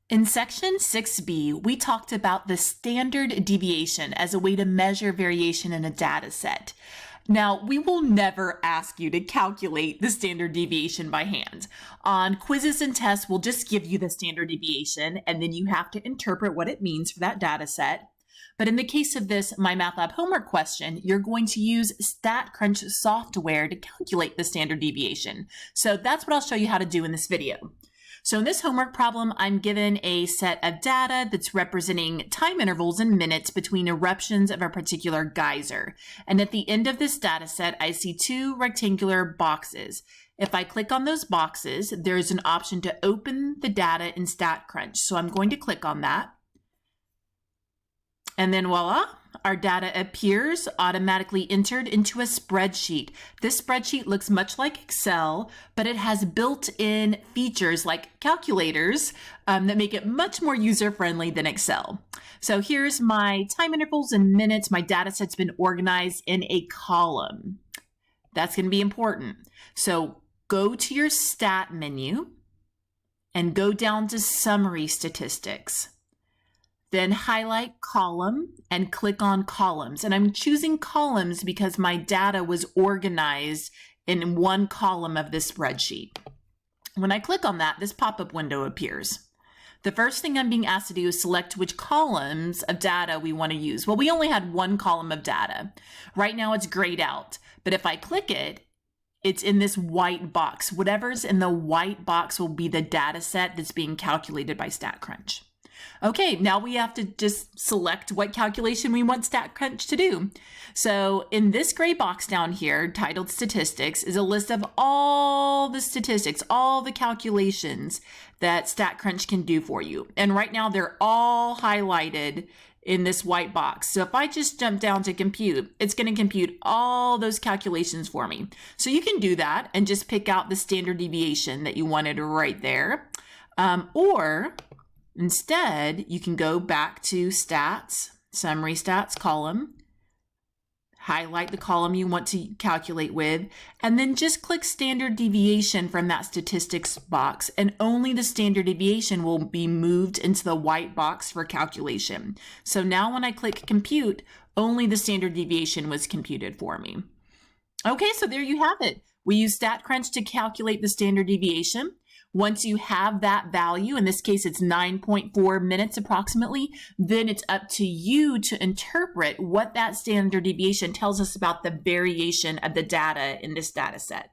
In section 6b, we talked about the standard deviation as a way to measure variation in a data set. Now, we will never ask you to calculate the standard deviation by hand. On quizzes and tests, we'll just give you the standard deviation, and then you have to interpret what it means for that data set. But in the case of this MyMathLab homework question, you're going to use StatCrunch software to calculate the standard deviation. So that's what I'll show you how to do in this video. So in this homework problem, I'm given a set of data that's representing time intervals in minutes between eruptions of a particular geyser. And at the end of this data set, I see two rectangular boxes. If I click on those boxes, there's an option to open the data in StatCrunch. So I'm going to click on that. And then voila, our data appears automatically entered into a spreadsheet. This spreadsheet looks much like Excel, but it has built-in features like calculators that make it much more user-friendly than Excel. So here's my time intervals in minutes. My data set's been organized in a column. That's going to be important. So go to your Stat menu and go down to Summary Statistics. Then highlight column and click on columns. And I'm choosing columns because my data was organized in one column of this spreadsheet. When I click on that, this pop-up window appears. The first thing I'm being asked to do is select which columns of data we want to use. Well, we only had one column of data. Right now it's grayed out, but if I click it, it's in this white box. Whatever's in the white box will be the data set that's being calculated by StatCrunch. Okay, now we have to just select what calculation we want StatCrunch to do. So in this gray box down here, titled Statistics, is a list of all the statistics, all the calculations that StatCrunch can do for you. And right now they're all highlighted in this white box. So if I just jump down to compute, it's going to compute all those calculations for me. So you can do that and just pick out the standard deviation that you wanted right there. Or instead, you can go back to Stats, Summary Stats column, highlight the column you want to calculate with, and then just click Standard Deviation from that Statistics box, and only the standard deviation will be moved into the white box for calculation. So now when I click Compute, only the standard deviation was computed for me. Okay, so there you have it. We use StatCrunch to calculate the standard deviation. Once you have that value, in this case it's 9.4 minutes approximately, then it's up to you to interpret what that standard deviation tells us about the variation of the data in this data set.